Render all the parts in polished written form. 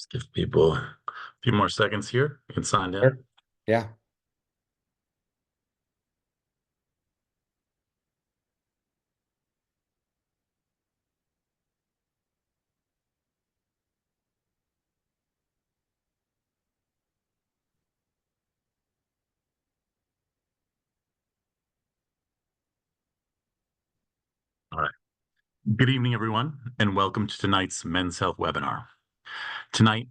Just give people a few more seconds here. You can sign in. Sure. Yeah. All right. Good evening, everyone, and welcome to tonight's Men's Health webinar. Tonight,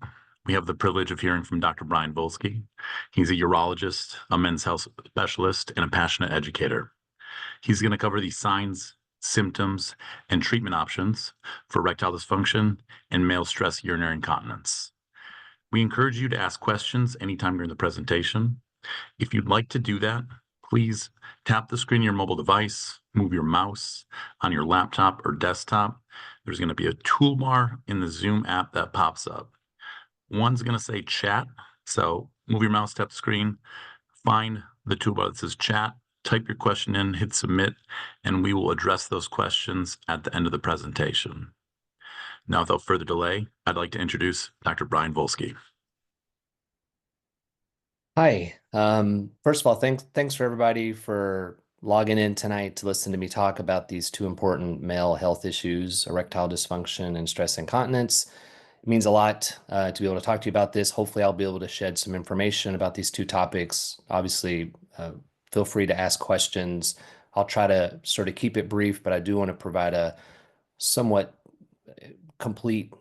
we have the privilege of hearing from Dr. Bryan Voelzke. He's a urologist, a men's health specialist, and a passionate educator. He's going to cover the signs, symptoms, and treatment options for erectile dysfunction and male stress urinary incontinence. We encourage you to ask questions anytime during the presentation. If you'd like to do that, please tap the screen of your mobile device, move your mouse on your laptop or desktop. There's going to be a toolbar in the Zoom app that pops up. One's going to say chat. So move your mouse, tap the screen, find the toolbar that says chat, type your question in, hit submit, and we will address those questions at the end of the presentation. Now, without further delay, I'd like to introduce Dr. Bryan Voelzke. Hi. First of all, thanks for everybody for logging in tonight to listen to me talk about these two important male health issues, erectile dysfunction and stress incontinence. It means a lot to be able to talk to you about this. Hopefully, I'll be able to shed some information about these two topics. Obviously, feel free to ask questions. I'll try to sort of keep it brief, but I do want to provide a somewhat complete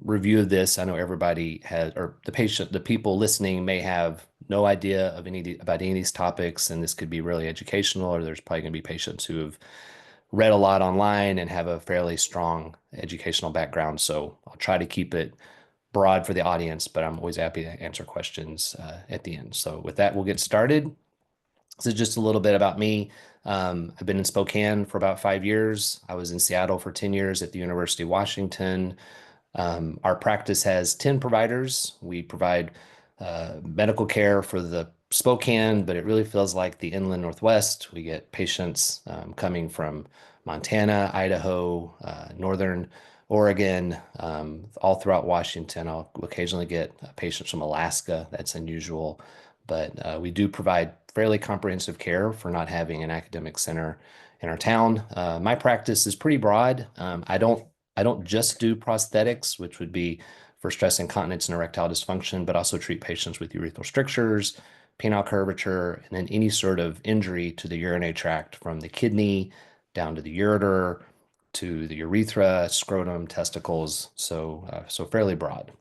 review of this. I know everybody has, or the people listening may have no idea of about any of these topics, and this could be really educational, or there's probably going to be patients who have read a lot online and have a fairly strong educational background. So I'll try to keep it broad for the audience, but I'm always happy to answer questions at the end. So with that, we'll get started. This is just a little bit about me. I've been in Spokane for about 5 years. I was in Seattle for 10 years at the University of Washington. Our practice has 10 providers. We provide medical care for the Spokane, but it really feels like the inland Northwest. We get patients coming from Montana, Idaho, Northern Oregon, all throughout Washington. I'll occasionally get patients from Alaska. That's unusual, but we do provide fairly comprehensive care for not having an academic center in our town. My practice is pretty broad. I don't just do prosthetics, which would be for stress incontinence and erectile dysfunction, but also treat patients with urethral strictures, penile curvature, and then any sort of injury to the urinary tract from the kidney down to the ureter to the urethra, scrotum, testicles. So fairly broad.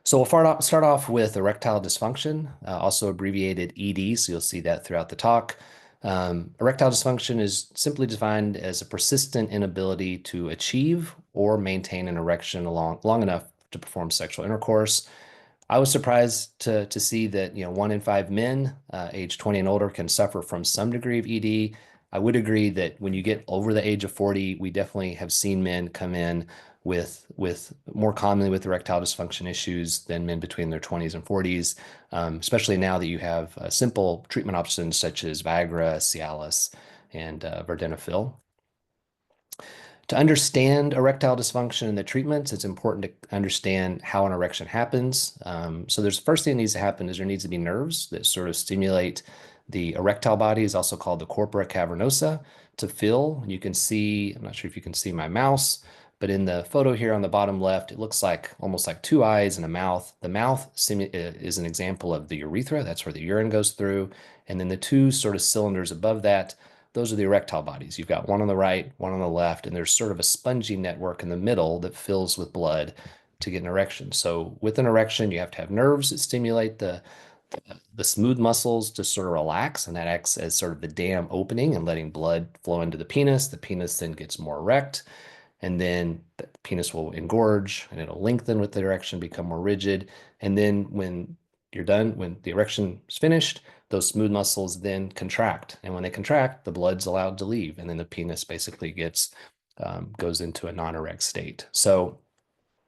So we'll start off with erectile dysfunction, also abbreviated ED. So you'll see that throughout the talk. Erectile dysfunction is simply defined as a persistent inability to achieve or maintain an erection long enough to perform sexual intercourse. I was surprised to see that 1 in 5 men age 20 and older can suffer from some degree of ED. I would agree that when you get over the age of 40, we definitely have seen men come in with more commonly with erectile dysfunction issues than men between their 20s and 40s, especially now that you have simple treatment options such as Viagra, Cialis, and vardenafil. To understand erectile dysfunction and the treatments, it's important to understand how an erection happens. So there's the first thing that needs to happen is there needs to be nerves that sort of stimulate the erectile body, is also called the corpora cavernosa, to fill. You can see, I'm not sure if you can see my mouse, but in the photo here on the bottom left, it looks like almost like two eyes and a mouth. The mouth is an example of the urethra. That's where the urine goes through. And then the two sort of cylinders above that, those are the erectile bodies. You've got one on the right, one on the left, and there's sort of a spongy network in the middle that fills with blood to get an erection. So with an erection, you have to have nerves that stimulate the smooth muscles to sort of relax, and that acts as sort of the dam opening and letting blood flow into the penis. The penis then gets more erect, and then the penis will engorge and it'll lengthen with the erection, become more rigid. And then when you're done, when the erection is finished, those smooth muscles then contract. And when they contract, the blood's allowed to leave. And then the penis basically goes into a non-erect state. So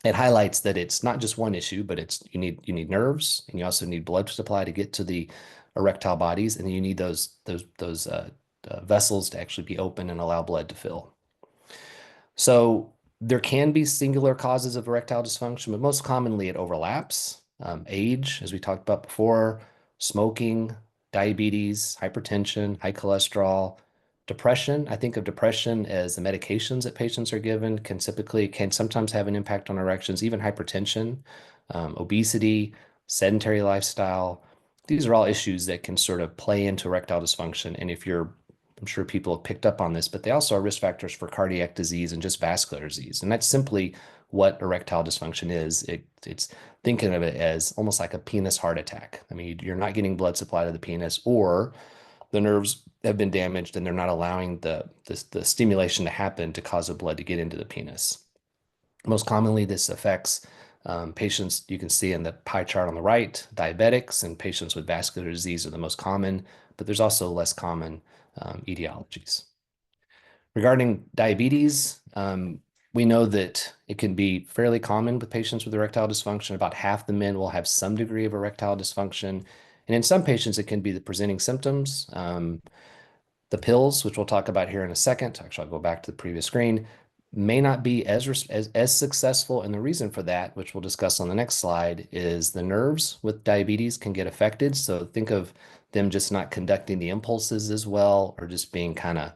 it highlights that it's not just one issue, but you need nerves, and you also need blood supply to get to the erectile bodies, and you need those vessels to actually be open and allow blood to fill. So There can be singular causes of erectile dysfunction, but most commonly it overlaps. Age, as we talked about before, smoking, diabetes, hypertension, high cholesterol, depression. I think of depression as the medications that patients are given can sometimes have an impact on erections, even hypertension, obesity, sedentary lifestyle. These are all issues that can sort of play into erectile dysfunction. And I'm sure people have picked up on this, but they also are risk factors for cardiac disease and just vascular disease. And that's simply what erectile dysfunction is. It's thinking of it as almost like a penis heart attack. I mean, you're not getting blood supply to the penis, or the nerves have been damaged and they're not allowing the stimulation to happen to cause the blood to get into the penis. Most commonly, this affects patients, you can see in the pie chart on the right, diabetics and patients with vascular disease are the most common, but there's also less common etiologies. Regarding diabetes, we know that it can be fairly common with patients with erectile dysfunction. About half the men will have some degree of erectile dysfunction. And in some patients, it can be the presenting symptoms. The pills, which we'll talk about here in a second, actually, I'll go back to the previous screen, may not be as successful. And the reason for that, which we'll discuss on the next slide, is the nerves with diabetes can get affected. So think of them just not conducting the impulses as well, or just being kind of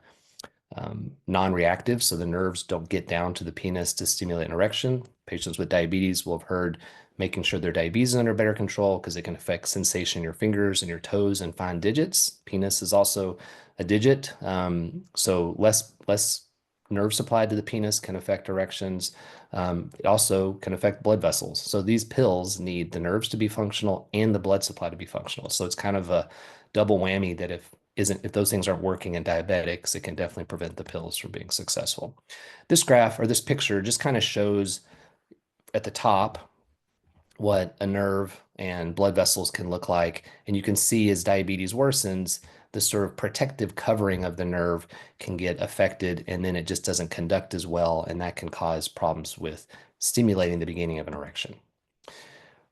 non-reactive, so the nerves don't get down to the penis to stimulate an erection. Patients with diabetes will have heard making sure their diabetes is under better control because it can affect sensation in your fingers and your toes and fine digits. Penis is also a digit, so less nerve supply to the penis can affect erections. It also can affect blood vessels. So these pills need the nerves to be functional and the blood supply to be functional. So it's kind of a double whammy that if those things aren't working in diabetics, it can definitely prevent the pills from being successful. This graph or this picture just kind of shows at the top what a nerve and blood vessels can look like. And you can see as diabetes worsens, the sort of protective covering of the nerve can get affected, and then it just doesn't conduct as well, and that can cause problems with stimulating the beginning of an erection.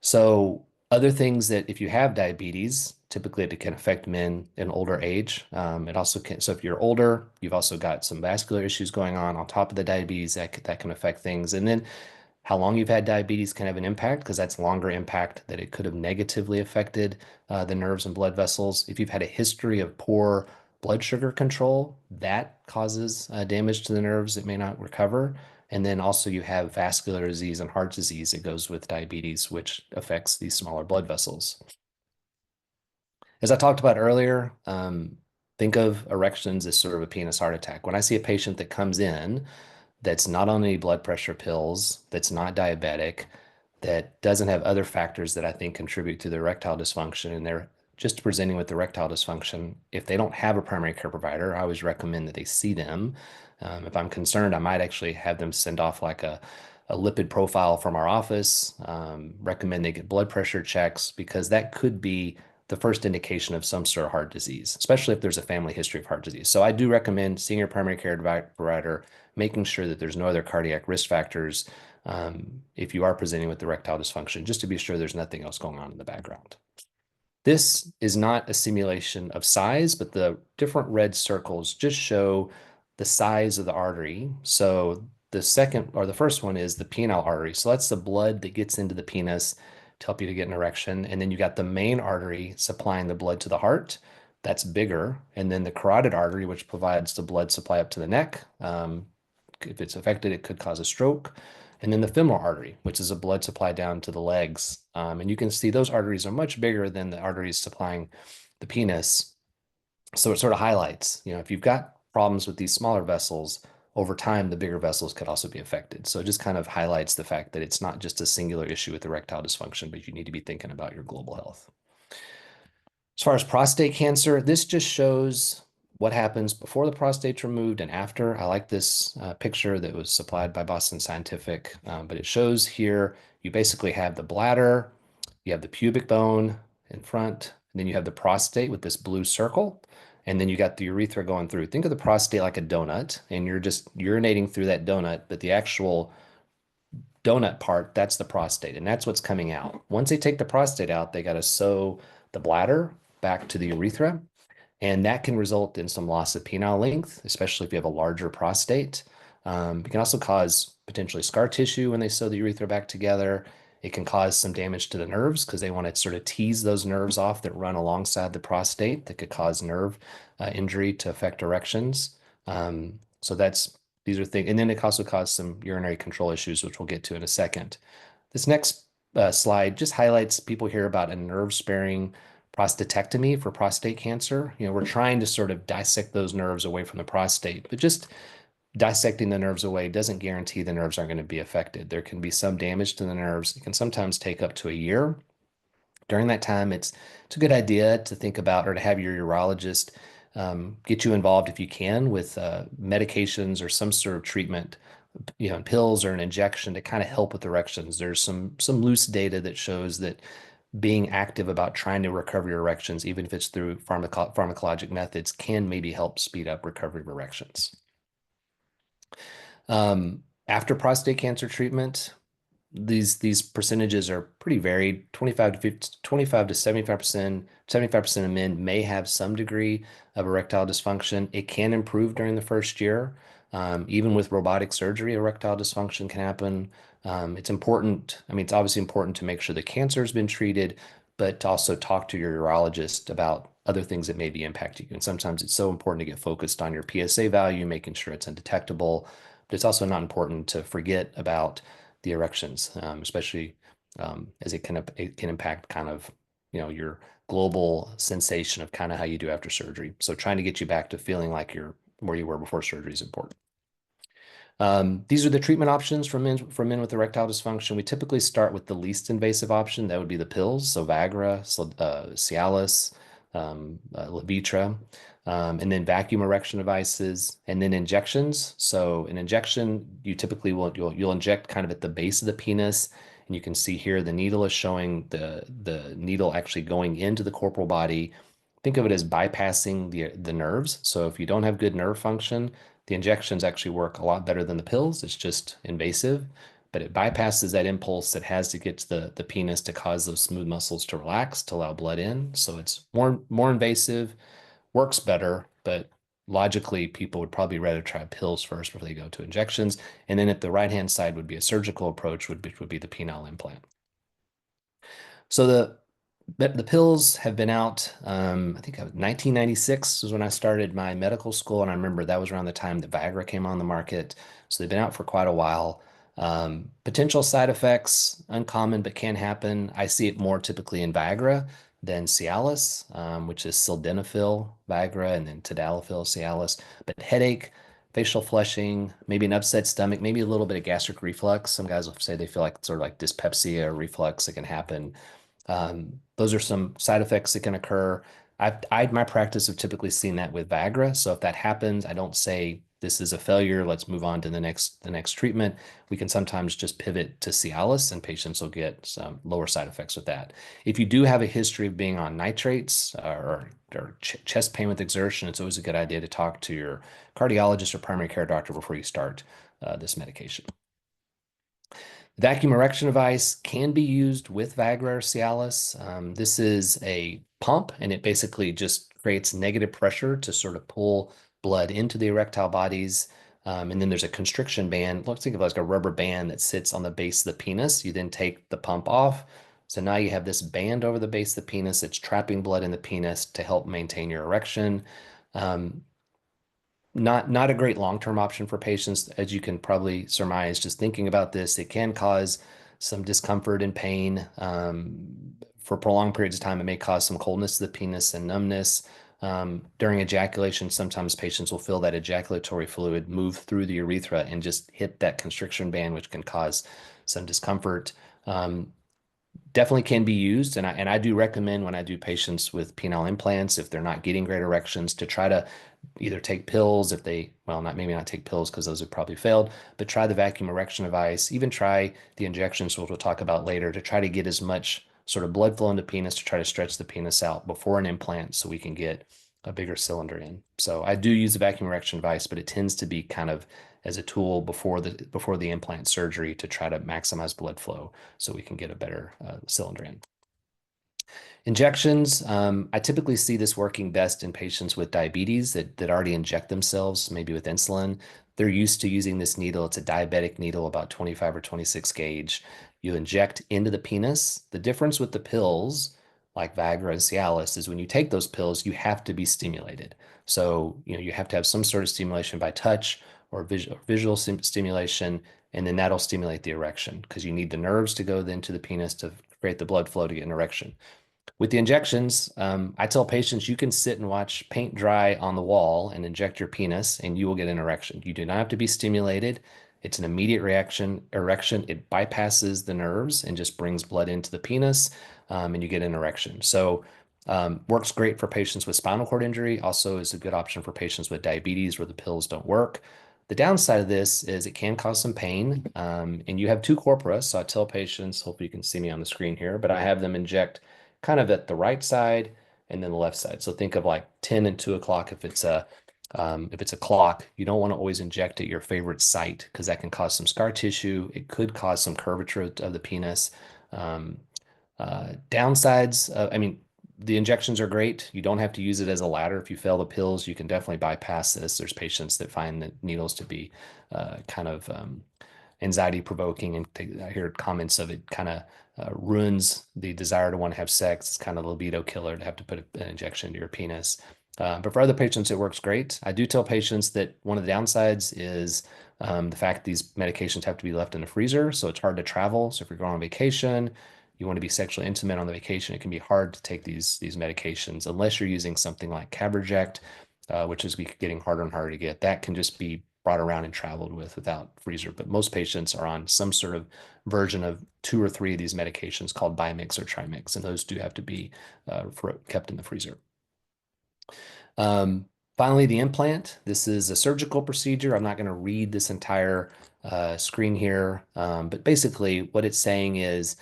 So other things that if you have diabetes, typically it can affect men in older age. It also can, so if you're older, you've also got some vascular issues going on top of the diabetes that can affect things. And then how long you've had diabetes can have an impact because that's longer impact that it could have negatively affected the nerves and blood vessels. If you've had a history of poor blood sugar control, that causes damage to the nerves that may not recover. And then also you have vascular disease and heart disease that goes with diabetes, which affects these smaller blood vessels. As I talked about earlier, think of erections as sort of a penis heart attack. When I see a patient that comes in that's not on any blood pressure pills, that's not diabetic, that doesn't have other factors that I think contribute to the erectile dysfunction, and they're just presenting with erectile dysfunction, if they don't have a primary care provider, I always recommend that they see them. If I'm concerned, I might actually have them send off like a lipid profile from our office, recommend they get blood pressure checks because that could be the first indication of some sort of heart disease, especially if there's a family history of heart disease. So I do recommend seeing your primary care provider, making sure that there's no other cardiac risk factors if you are presenting with erectile dysfunction, just to be sure there's nothing else going on in the background. This is not a simulation of size, but the different red circles just show the size of the artery. So the first one is the penile artery. So that's the blood that gets into the penis to help you to get an erection. And then you got the main artery supplying the blood to the heart. That's bigger. And then the carotid artery, which provides the blood supply up to the neck. If it's affected, it could cause a stroke. And then the femoral artery, which is a blood supply down to the legs. And you can see those arteries are much bigger than the arteries supplying the penis. So it sort of highlights, if you've got problems with these smaller vessels, over time, the bigger vessels could also be affected. So it just kind of highlights the fact that it's not just a singular issue with erectile dysfunction, but you need to be thinking about your global health. As far as prostate cancer, this just shows what happens before the prostate's removed and after. I like this picture that was supplied by Boston Scientific, but it shows here you basically have the bladder, you have the pubic bone in front, and then you have the prostate with this blue circle, and then you got the urethra going through. Think of the prostate like a donut, and you're just urinating through that donut, but the actual donut part, that's the prostate, and that's what's coming out. Once they take the prostate out, they got to sew the bladder back to the urethra. And that can result in some loss of penile length, especially if you have a larger prostate. It can also cause potentially scar tissue when they sew the urethra back together. It can cause some damage to the nerves because they want to sort of tease those nerves off that run alongside the prostate that could cause nerve injury to affect erections. So these are things, and then it can also cause some urinary control issues, which we'll get to in a second. This next slide just highlights people hear about a nerve-sparing prostatectomy for prostate cancer. We're trying to sort of dissect those nerves away from the prostate, but just dissecting the nerves away doesn't guarantee the nerves aren't going to be affected. There can be some damage to the nerves. It can sometimes take up to a year. During that time, it's a good idea to think about or to have your urologist get you involved if you can with medications or some sort of treatment, pills or an injection to kind of help with erections. There's some loose data that shows that being active about trying to recover your erections, even if it's through pharmacologic methods, can maybe help speed up recovery of erections. After prostate cancer treatment, these percentages are pretty varied. 25 to 50, 25 to 75% of men may have some degree of erectile dysfunction. It can improve during the first year. Even with robotic surgery, erectile dysfunction can happen. It's important. I mean, it's obviously important to make sure the cancer has been treated, but to also talk to your urologist about other things that may be impacting you. And sometimes it's so important to get focused on your PSA value, making sure it's undetectable. But it's also not important to forget about the erections, especially as it can impact kind of your global sensation of kind of how you do after surgery. So trying to get you back to feeling like you're where you were before surgery is important. These are the treatment options for men with erectile dysfunction. We typically start with the least invasive option. That would be the pills, so Viagra, Cialis, Levitra, and then vacuum erection devices, and then injections. So an injection, you typically you'll inject kind of at the base of the penis, and you can see here the needle is showing the needle actually going into the corporal body. Think of it as bypassing the nerves. So if you don't have good nerve function, the injections actually work a lot better than the pills. It's just invasive, but it bypasses that impulse that has to get to the penis to cause those smooth muscles to relax, to allow blood in. So it's more invasive, works better, but logically, people would probably rather try pills first before they go to injections. And then at the right-hand side would be a surgical approach, would be the penile implant. So the pills have been out. I think 1996 was when I started my medical school, and I remember that was around the time that Viagra came on the market. So they've been out for quite a while. Potential side effects, uncommon, but can happen. I see it more typically in Viagra than Cialis, which is sildenafil Viagra, and then tadalafil Cialis. But headache, facial flushing, maybe an upset stomach, maybe a little bit of gastric reflux. Some guys will say they feel like sort of like dyspepsia or reflux that can happen. Those are some side effects that can occur. My practice have typically seen that with Viagra. So if that happens, I don't say this is a failure. Let's move on to the next treatment. We can sometimes just pivot to Cialis, and patients will get some lower side effects with that. If you do have a history of being on nitrates or chest pain with exertion, it's always a good idea to talk to your cardiologist or primary care doctor before you start this medication. Vacuum erection device can be used with Viagra or Cialis. This is a pump, and it basically just creates negative pressure to sort of pull blood into the erectile bodies. And then there's a constriction band. Let's think of it like a rubber band that sits on the base of the penis. You then take the pump off. So now you have this band over the base of the penis. It's trapping blood in the penis to help maintain your erection. Not a great long-term option for patients, as you can probably surmise just thinking about this. It can cause some discomfort and pain for prolonged periods of time. It may cause some coldness to the penis and numbness. During ejaculation, sometimes patients will feel that ejaculatory fluid move through the urethra and just hit that constriction band, which can cause some discomfort. Definitely can be used, and I do recommend when I do patients with penile implants, if they're not getting great erections, to try to either take pills if they, well, maybe not take pills because those have probably failed, but try the vacuum erection device, even try the injections, which we'll talk about later, to try to get as much sort of blood flow in the penis to try to stretch the penis out before an implant so we can get a bigger cylinder in. So I do use the vacuum erection device, but it tends to be kind of as a tool before the implant surgery to try to maximize blood flow so we can get a better cylinder in. Injections, I typically see this working best in patients with diabetes that already inject themselves, maybe with insulin. They're used to using this needle. It's a diabetic needle, about 25 or 26 gauge. You inject into the penis. The difference with the pills, like Viagra and Cialis, is when you take those pills, you have to be stimulated. So, you have to have some sort of stimulation by touch or visual stimulation, and then that'll stimulate the erection because you need the nerves to go then to the penis to create the blood flow to get an erection. With the injections, I tell patients you can sit and watch paint dry on the wall and inject your penis, and you will get an erection. You do not have to be stimulated. It's an immediate erection. It bypasses the nerves and just brings blood into the penis, and you get an erection. So, works great for patients with spinal cord injury. Also, is a good option for patients with diabetes where the pills don't work. The downside of this is it can cause some pain, and you have two corpora. So I tell patients, hopefully you can see me on the screen here, but I have them inject kind of at the right side and then the left side. So think of like 10 and 2 o'clock if it's a clock. You don't want to always inject at your favorite site because that can cause some scar tissue. It could cause some curvature of the penis. Um, Downsides, I mean, the injections are great. You don't have to use it as a ladder. If you fail the pills, you can definitely bypass this. There's patients that find the needles to be kind of anxiety provoking, and I hear comments of it kind of ruins the desire to want to have sex. It's kind of a libido killer to have to put an injection into your penis. But for other patients, it works great. I do tell patients that one of the downsides is the fact these medications have to be left in the freezer, so it's hard to travel. So if you're going on vacation, you want to be sexually intimate on the vacation, it can be hard to take these medications unless you're using something like Caberject, which is getting harder and harder to get. That can just be brought around and traveled with without freezer. But most patients are on some sort of version of 2 or 3 of these medications called Bimix or Trimix, and those do have to be kept in the freezer. Finally, the implant. This is a surgical procedure. I'm not going to read this entire screen here, but basically what it's saying is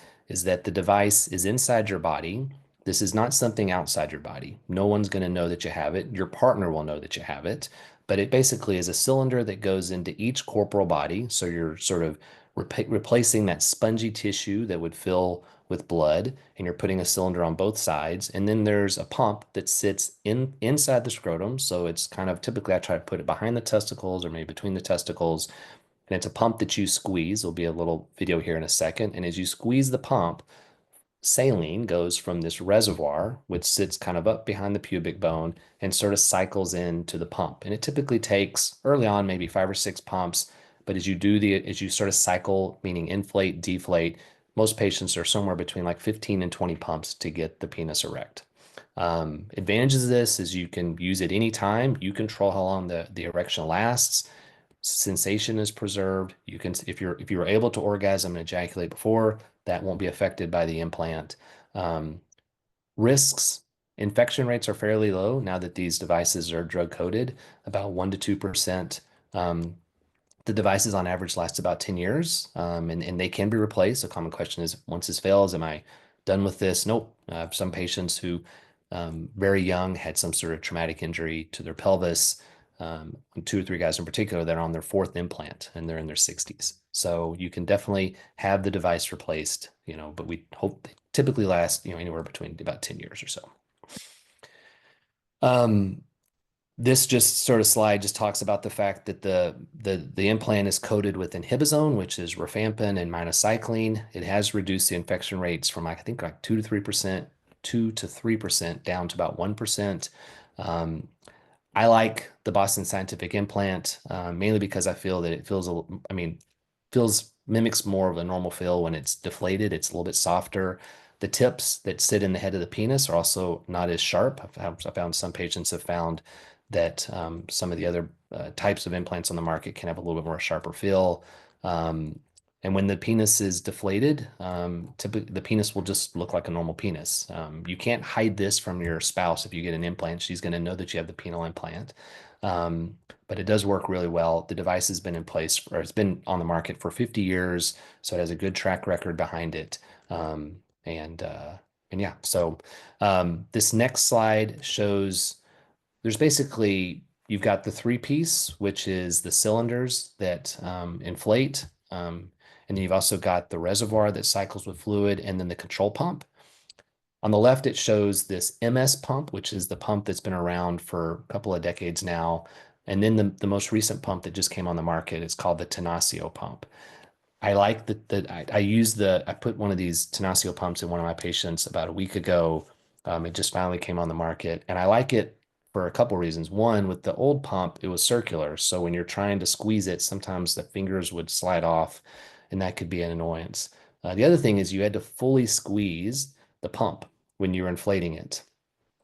that the device is inside your body. This is not something outside your body. No one's going to know that you have it. Your partner will know that you have it, but it basically is a cylinder that goes into each corporal body. So you're sort of replacing that spongy tissue that would fill with blood, and you're putting a cylinder on both sides. And then there's a pump that sits inside the scrotum. So it's kind of typically I try to put it behind the testicles or maybe between the testicles. And it's a pump that you squeeze. There'll be a little video here in a second. And as you squeeze the pump, saline goes from this reservoir, which sits kind of up behind the pubic bone, and sort of cycles into the pump. And it typically takes early on maybe 5 or 6 pumps, but as you sort of cycle, meaning inflate, deflate, most patients are somewhere between like 15 and 20 pumps to get the penis erect. Advantages of this is you can use it anytime. You control how long the erection lasts. Sensation is preserved. You can, if you were able to orgasm and ejaculate before, that won't be affected by the implant. Um, Risks, infection rates are fairly low now that these devices are drug coated, about 1 to 2%. The devices on average last about 10 years, and they can be replaced. A common question is, once this fails, am I done with this? Nope. I have some patients who, very young, had some sort of traumatic injury to their pelvis. 2 or 3 guys in particular that are on their 4th implant and they're in their 60s. So you can definitely have the device replaced, but we hope they typically last, anywhere between about 10 years or so. This just sort of slide just talks about the fact that the implant is coated with inhibizone, which is rifampin and minocycline. It has reduced the infection rates from I think like 2 to 3% down to about 1%. I like the Boston Scientific implant mainly because I feel that it feels mimics more of a normal feel when it's deflated. It's a little bit softer. The tips that sit in the head of the penis are also not as sharp. I found some patients have found that some of the other types of implants on the market can have a little bit more sharper feel. And when the penis is deflated, typically the penis will just look like a normal penis. You can't hide this from your spouse. If you get an implant, she's going to know that you have the penile implant. But it does work really well. The device has been in place, or it's been on the market for 50 years, so it has a good track record behind it. And yeah, so this next slide shows there's basically you've got the 3-piece, which is the cylinders that inflate. And then you've also got the reservoir that cycles with fluid, and then the control pump. On the left, it shows this MS pump, which is the pump that's been around for a couple of decades now. And then the most recent pump that just came on the market is called the Tenaccio pump. I like I put one of these Tenaccio pumps in one of my patients about a week ago. It just finally came on the market, and I like it for a couple reasons. One, with the old pump, it was circular, so when you're trying to squeeze it, sometimes the fingers would slide off, and that could be an annoyance. The other thing is you had to fully squeeze the pump when you were inflating it,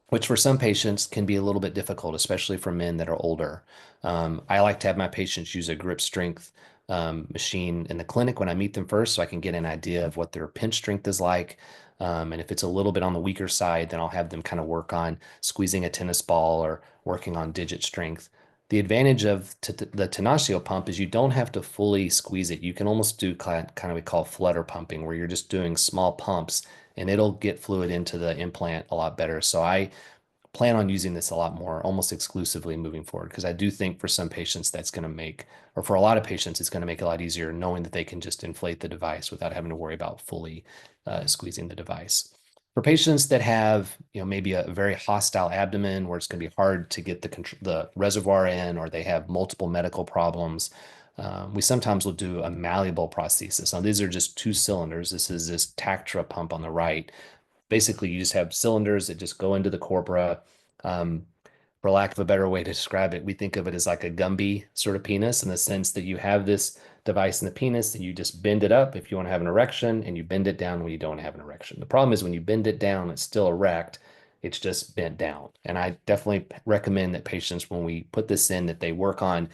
which for some patients can be a little bit difficult, especially for men that are older. I like to have my patients use a grip strength machine in the clinic when I meet them first, so I can get an idea of what their pinch strength is like. And if it's a little bit on the weaker side, then I'll have them kind of work on squeezing a tennis ball or working on digit strength. The advantage of the Tenaccio pump is you don't have to fully squeeze it. You can almost do kind of we call flutter pumping, where you're just doing small pumps and it'll get fluid into the implant a lot better. So I plan on using this a lot more, almost exclusively moving forward, because I do think for some patients that's going to make, or for a lot of patients, it's going to make it a lot easier knowing that they can just inflate the device without having to worry about fully squeezing the device. For patients that have, maybe a very hostile abdomen where it's going to be hard to get the reservoir in, or they have multiple medical problems, we sometimes will do a malleable prosthesis. Now, these are just 2 cylinders. This is this Tactra pump on the right. Basically, you just have cylinders that just go into the corpora. Um, for lack of a better way to describe it, we think of it as like a Gumby sort of penis, in the sense that you have this device in the penis and you just bend it up if you want to have an erection, and you bend it down when you don't have an erection. The problem is when you bend it down, it's still erect. It's just bent down. And I definitely recommend that patients, when we put this in, that they work on,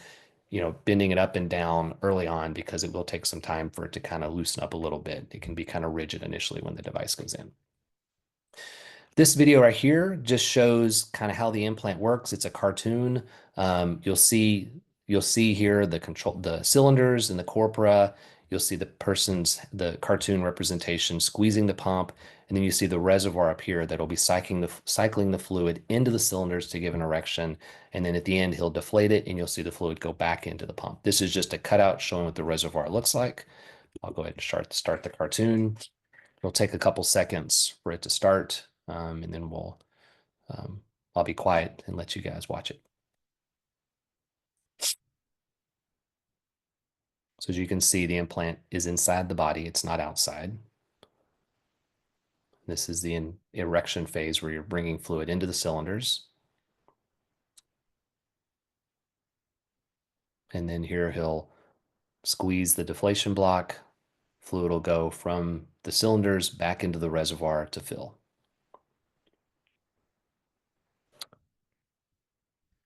bending it up and down early on, because it will take some time for it to kind of loosen up a little bit. It can be kind of rigid initially when the device goes in. This video right here just shows kind of how the implant works. It's a cartoon. You'll see here the cylinders and the corpora. You'll see the cartoon representation squeezing the pump, and then you see the reservoir up here that'll be cycling the fluid into the cylinders to give an erection. And then at the end, he'll deflate it, and you'll see the fluid go back into the pump. This is just a cutout showing what the reservoir looks like. I'll go ahead and start the cartoon. It'll take a couple seconds for it to start, and then I'll be quiet and let you guys watch it. So as you can see, the implant is inside the body. It's not outside. This is the erection phase, where you're bringing fluid into the cylinders. And then here he'll squeeze the deflation block. Fluid will go from the cylinders back into the reservoir to fill.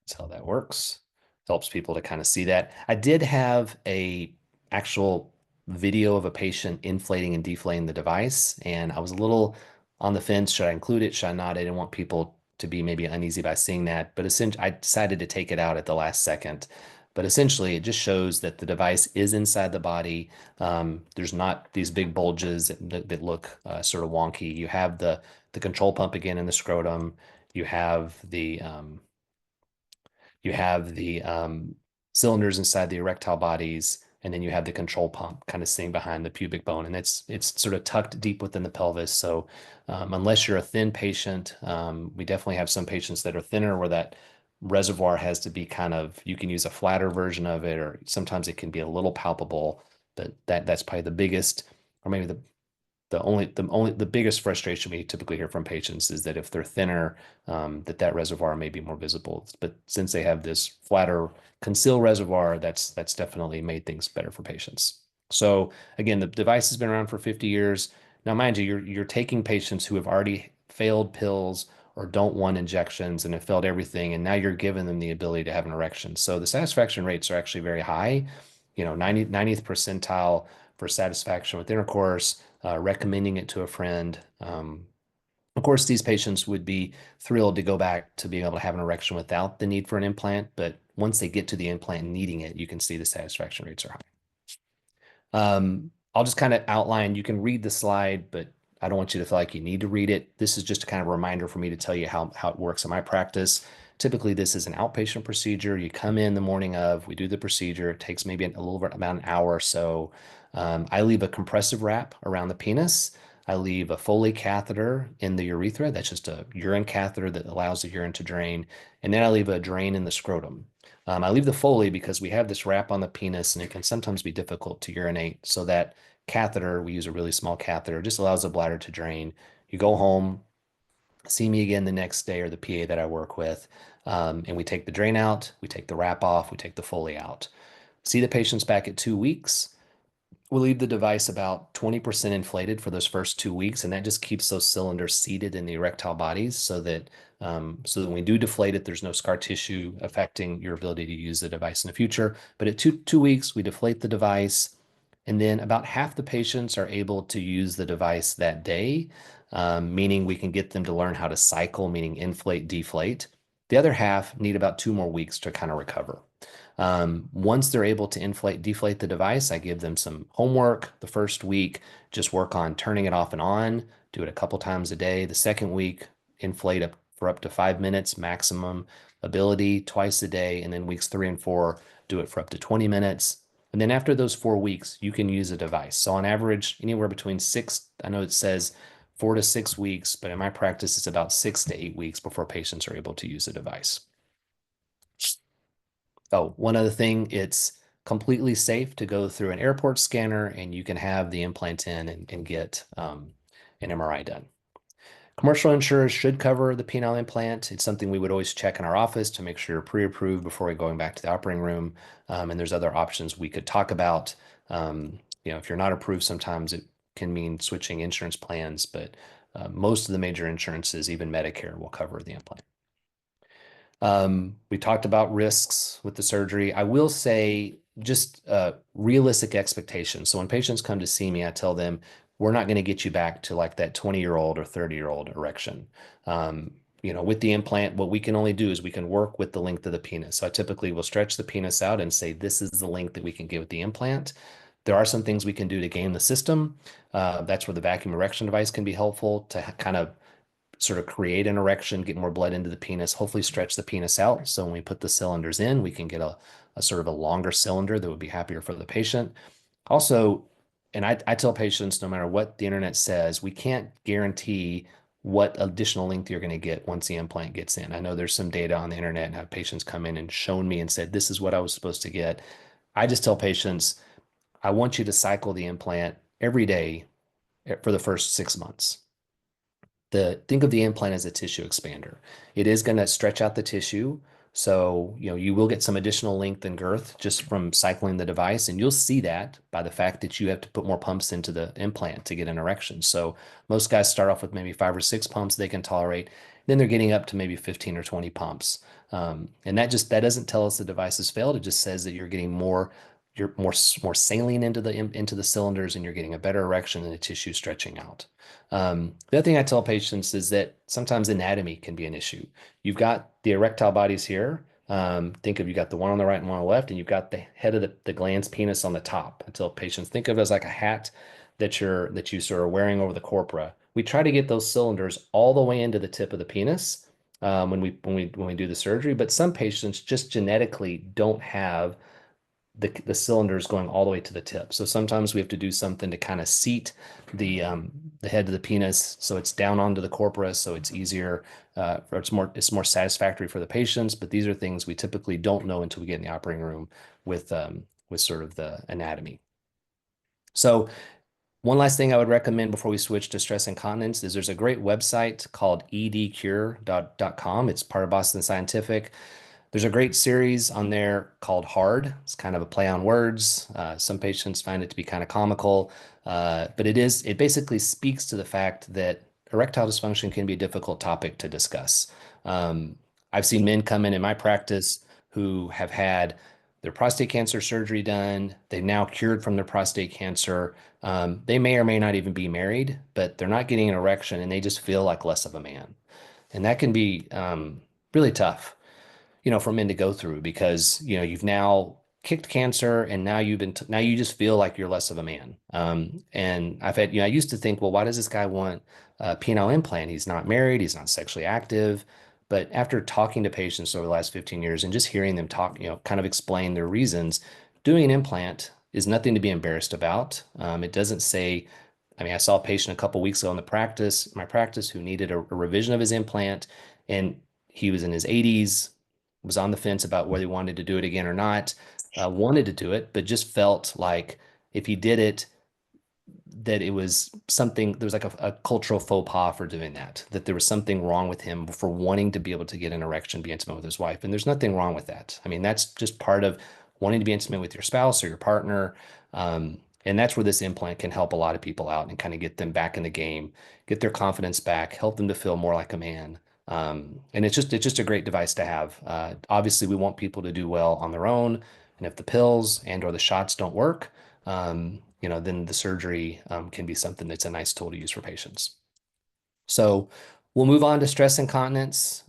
That's how that works. Helps people to kind of see that. I did have a actual video of a patient inflating and deflating the device, and I was a little on the fence. Should I include it? Should I not? I didn't want people to be maybe uneasy by seeing that, but essentially I decided to take it out at the last second. But essentially, it just shows that the device is inside the body. There's not these big bulges that look sort of wonky. You have the control pump again in the scrotum. You have the cylinders inside the erectile bodies, and then you have the control pump kind of sitting behind the pubic bone, and it's sort of tucked deep within the pelvis. So unless you're a thin patient, we definitely have some patients that are thinner, where that reservoir has to be you can use a flatter version of it, or sometimes it can be a little palpable. But that's probably the biggest, or maybe the biggest frustration we typically hear from patients is that if they're thinner, that reservoir may be more visible. But since they have this flatter concealed reservoir, that's definitely made things better for patients. So again, the device has been around for 50 years. Now, mind you, you're taking patients who have already failed pills or don't want injections and have failed everything, and now you're giving them the ability to have an erection. So the satisfaction rates are actually very high. 90th percentile for satisfaction with intercourse, recommending it to a friend. Of course, these patients would be thrilled to go back to being able to have an erection without the need for an implant, but once they get to the implant and needing it, you can see the satisfaction rates are high. I'll just kind of outline, you can read the slide, but I don't want you to feel like you need to read it. This is just a kind of reminder for me to tell you how it works in my practice. Typically, this is an outpatient procedure. You come in the morning of, we do the procedure. It takes maybe a little bit, about an hour or so. I leave a compressive wrap around the penis. I leave a Foley catheter in the urethra. That's just a urine catheter that allows the urine to drain. And then I leave a drain in the scrotum. I leave the Foley because we have this wrap on the penis and it can sometimes be difficult to urinate. So that catheter, we use a really small catheter, just allows the bladder to drain. You go home, see me again the next day, or the PA that I work with, and we take the drain out, we take the wrap off, we take the Foley out. See the patients back at 2 weeks. We'll leave the device about 20% inflated for those first 2 weeks, and that just keeps those cylinders seated in the erectile bodies so that when we do deflate it, there's no scar tissue affecting your ability to use the device in the future. But at two weeks, we deflate the device, and then about half the patients are able to use the device that day, meaning we can get them to learn how to cycle, meaning inflate, deflate. The other half need about 2 more weeks to kind of recover. Once they're able to inflate, deflate the device, I give them some homework. The first week, just work on turning it off and on, do it a couple times a day. The second week, inflate up for up to 5 minutes maximum ability twice a day. And then weeks 3 and 4, do it for up to 20 minutes. And then after those 4 weeks, you can use a device. So on average, anywhere between I know it says 4 to 6 weeks, but in my practice, it's about 6 to 8 weeks before patients are able to use a device. Oh, one other thing, it's completely safe to go through an airport scanner and you can have the implant in and get an MRI done. Commercial insurers should cover the penile implant. It's something we would always check in our office to make sure you're pre-approved before going back to the operating room. And there's other options we could talk about. If you're not approved, sometimes it can mean switching insurance plans, but most of the major insurances, even Medicare, will cover the implant. We talked about risks with the surgery. I will say just realistic expectations. So when patients come to see me, I tell them, we're not going to get you back to like that 20-year-old or 30-year-old erection. With the implant, what we can only do is we can work with the length of the penis. So I typically will stretch the penis out and say, this is the length that we can get with the implant. There are some things we can do to game the system. That's where the vacuum erection device can be helpful to kind of sort of create an erection, get more blood into the penis, hopefully stretch the penis out. So when we put the cylinders in, we can get a sort of a longer cylinder that would be happier for the patient. Also, and I tell patients, no matter what the internet says, we can't guarantee what additional length you're going to get once the implant gets in. I know there's some data on the internet and have patients come in and shown me and said, this is what I was supposed to get. I just tell patients, I want you to cycle the implant every day for the first 6 months. Think of the implant as a tissue expander. It is going to stretch out the tissue. So, you will get some additional length and girth just from cycling the device. And you'll see that by the fact that you have to put more pumps into the implant to get an erection. So most guys start off with maybe 5 or 6 pumps they can tolerate. Then they're getting up to maybe 15 or 20 pumps. And that doesn't tell us the device has failed. It just says that you're more saline into the cylinders and you're getting a better erection and the tissue stretching out. The other thing I tell patients is that sometimes anatomy can be an issue. You've got the erectile bodies here. Think of you got the one on the right and one on the left, and you've got the head of the glans penis on the top. I tell patients, think of it as like a hat that you sort of wearing over the corpora. We try to get those cylinders all the way into the tip of the penis when we do the surgery, but some patients just genetically don't have the cylinders going all the way to the tip. So sometimes we have to do something to kind of seat the head of the penis so it's down onto the corpora, so it's easier, or it's more satisfactory for the patients. But these are things we typically don't know until we get in the operating room with sort of the anatomy. So one last thing I would recommend before we switch to stress incontinence is there's a great website called edcure.com. It's part of Boston Scientific. There's a great series on there called Hard. It's kind of a play on words. Some patients find it to be kind of comical, but it basically speaks to the fact that erectile dysfunction can be a difficult topic to discuss. I've seen men come in my practice who have had their prostate cancer surgery done. They've now cured from their prostate cancer. They may or may not even be married, but they're not getting an erection and they just feel like less of a man. And that can be really tough, for men to go through because, you've now kicked cancer and now now you just feel like you're less of a man. And I used to think, well, why does this guy want a penile implant? He's not married, he's not sexually active. But after talking to patients over the last 15 years and just hearing them talk, kind of explain their reasons, doing an implant is nothing to be embarrassed about. It doesn't say I mean, I saw a patient a couple weeks ago in my practice, who needed a revision of his implant, and he was in his 80s, was on the fence about whether he wanted to do it again or not, wanted to do it, but just felt like if he did it, that it was something, there was like a cultural faux pas for doing that, that there was something wrong with him for wanting to be able to get an erection, be intimate with his wife. And there's nothing wrong with that. I mean, that's just part of wanting to be intimate with your spouse or your partner. And that's where this implant can help a lot of people out and kind of get them back in the game, get their confidence back, help them to feel more like a man. And it's just a great device to have. Obviously, we want people to do well on their own. And if the pills and or the shots don't work, then the surgery can be something that's a nice tool to use for patients. So we'll move on to stress incontinence.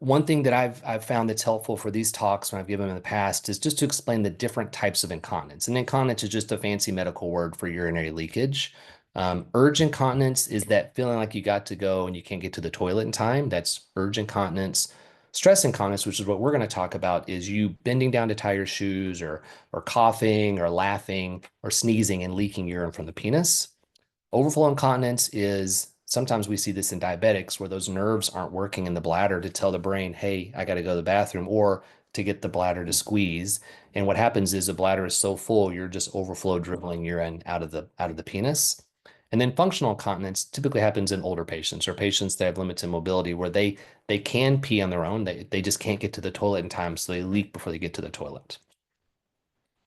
One thing that I've found that's helpful for these talks when I've given them in the past is just to explain the different types of incontinence. And incontinence is just a fancy medical word for urinary leakage. Urge incontinence is that feeling like you got to go and you can't get to the toilet in time. That's urge incontinence. Stress incontinence, which is what we're going to talk about, is you bending down to tie your shoes or coughing or laughing or sneezing and leaking urine from the penis. Overflow incontinence is sometimes we see this in diabetics where those nerves aren't working in the bladder to tell the brain, hey, I got to go to the bathroom, or to get the bladder to squeeze. And what happens is the bladder is so full, you're just overflow dribbling urine out of the penis. And then functional incontinence typically happens in older patients or patients that have limited mobility where they can pee on their own. They just can't get to the toilet in time, so they leak before they get to the toilet.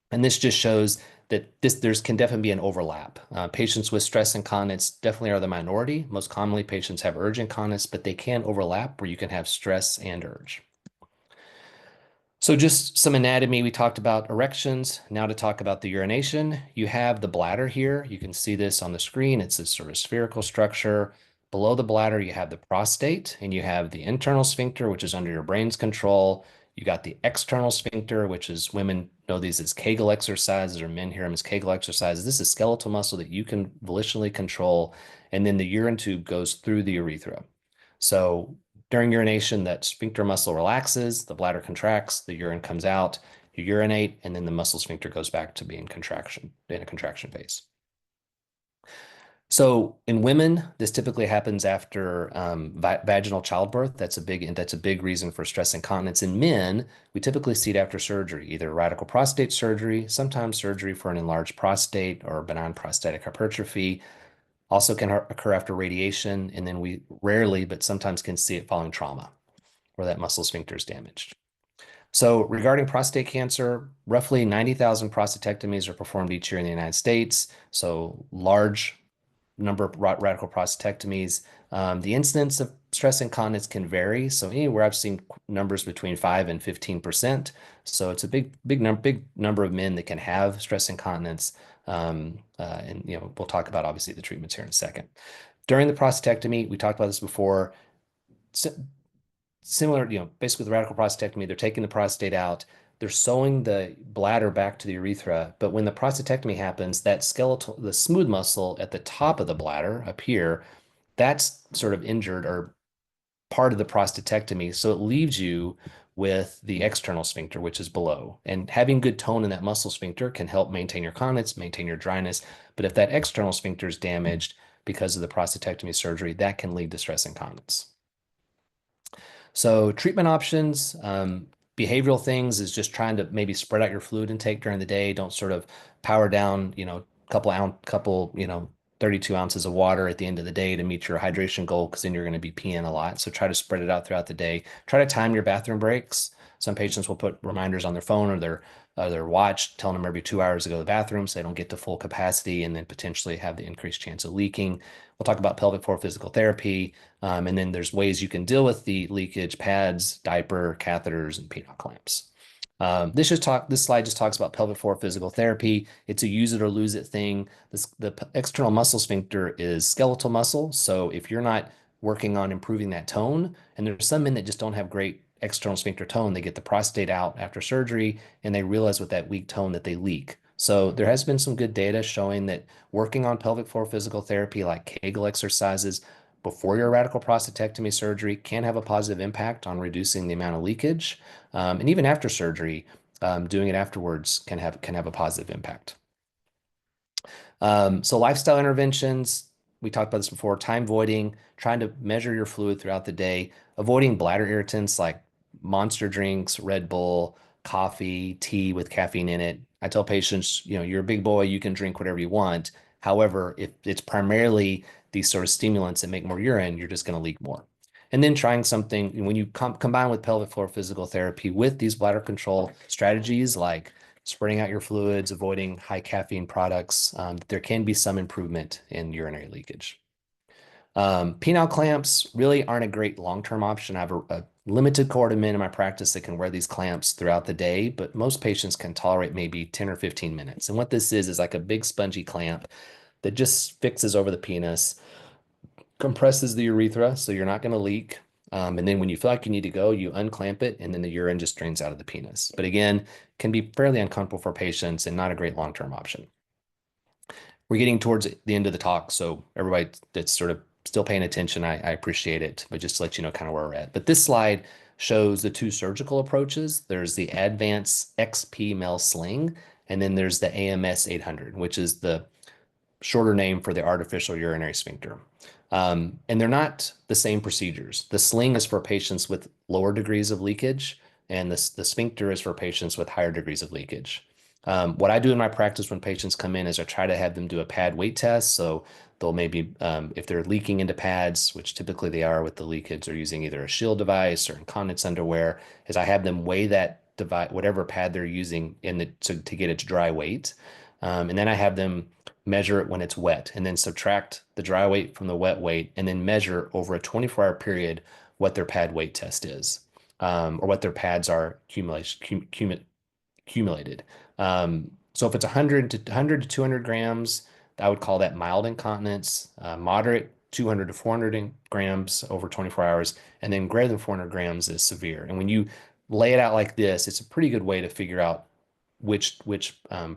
And this just shows that there's can definitely be an overlap. Patients with stress incontinence definitely are the minority. Most commonly, patients have urge incontinence, but they can overlap where you can have stress and urge. So just some anatomy. We talked about erections. Now to talk about the urination. You have the bladder here. You can see this on the screen. It's this sort of spherical structure. Below the bladder, you have the prostate, and you have the internal sphincter, which is under your brain's control. You got the external sphincter, which is, women know these as Kegel exercises, or men hear them as Kegel exercises. This is skeletal muscle that you can volitionally control. And then the urine tube goes through the urethra. So during urination, that sphincter muscle relaxes, the bladder contracts, the urine comes out, you urinate, and then the muscle sphincter goes back to being in a contraction phase. So in women, this typically happens after vaginal childbirth. That's a big reason for stress incontinence. In men, we typically see it after surgery, either radical prostate surgery, sometimes surgery for an enlarged prostate or benign prostatic hypertrophy. Also can occur after radiation, and then we rarely, but sometimes can see it following trauma, where that muscle sphincter is damaged. So regarding prostate cancer, roughly 90,000 prostatectomies are performed each year in the United States. So large number of radical prostatectomies. The incidence of stress incontinence can vary. So anywhere I've seen numbers between 5 and 15%. So it's a big number of men that can have stress incontinence. And we'll talk about obviously the treatments here in a second. During the prostatectomy, we talked about this before. Similar, basically the radical prostatectomy, they're taking the prostate out. They're sewing the bladder back to the urethra, but when the prostatectomy happens, that the smooth muscle at the top of the bladder up here, that's sort of injured or part of the prostatectomy. So it leaves you with the external sphincter, which is below. And having good tone in that muscle sphincter can help maintain your continence, maintain your dryness. But if that external sphincter is damaged because of the prostatectomy surgery, that can lead to stress incontinence. So treatment options, behavioral things is just trying to maybe spread out your fluid intake during the day. Don't sort of power down, couple, 32 ounces of water at the end of the day to meet your hydration goal, because then you're going to be peeing a lot. So try to spread it out throughout the day. Try to time your bathroom breaks. Some patients will put reminders on their phone or their watch telling them every 2 hours to go to the bathroom so they don't get to full capacity and then potentially have the increased chance of leaking. We'll talk about pelvic floor physical therapy. And then there's ways you can deal with the leakage: pads, diaper, catheters, and penile clamps. This slide just talks about pelvic floor physical therapy. It's a use it or lose it thing. The external muscle sphincter is skeletal muscle. So if you're not working on improving that tone, and there's some men that just don't have great external sphincter tone, they get the prostate out after surgery and they realize with that weak tone that they leak. So there has been some good data showing that working on pelvic floor physical therapy like Kegel exercises before your radical prostatectomy surgery can have a positive impact on reducing the amount of leakage. And even after surgery, doing it afterwards can have a positive impact. So lifestyle interventions, we talked about this before, time voiding, trying to measure your fluid throughout the day, avoiding bladder irritants like monster drinks, Red Bull, coffee, tea with caffeine in it. I tell patients, you're a big boy, you can drink whatever you want. However, if it's primarily these sort of stimulants that make more urine, you're just going to leak more. And then trying something when you combine with pelvic floor physical therapy with these bladder control strategies like spreading out your fluids, avoiding high caffeine products, there can be some improvement in urinary leakage. Penile clamps really aren't a great long-term option. I have a limited cohort of men in my practice that can wear these clamps throughout the day, but most patients can tolerate maybe 10 or 15 minutes. And what this is like a big spongy clamp that just fixes over the penis, compresses the urethra so you're not going to leak. And then when you feel like you need to go, you unclamp it, and then the urine just drains out of the penis. But again, can be fairly uncomfortable for patients and not a great long-term option. We're getting towards the end of the talk, so everybody that's sort of still paying attention, I appreciate it, but just to let you know kind of where we're at. But this slide shows the two surgical approaches. There's the Advance XP Mel Sling, and then there's the AMS 800, which is the shorter name for the artificial urinary sphincter. And they're not the same procedures. The sling is for patients with lower degrees of leakage, and the sphincter is for patients with higher degrees of leakage. What I do in my practice when patients come in is I try to have them do a pad weight test. So they'll maybe, if they're leaking into pads, which typically they are with the leakage, they're using either a shield device or incontinence underwear, is I have them weigh that device, whatever pad they're using to get its dry weight. And then I have them measure it when it's wet, and then subtract the dry weight from the wet weight, and then measure over a 24-hour period what their pad weight test is, or what their pads are accumulated. So if it's 100 to 200 grams, I would call that mild incontinence, moderate 200 to 400 grams over 24 hours, and then greater than 400 grams is severe. And when you lay it out like this, it's a pretty good way to figure out which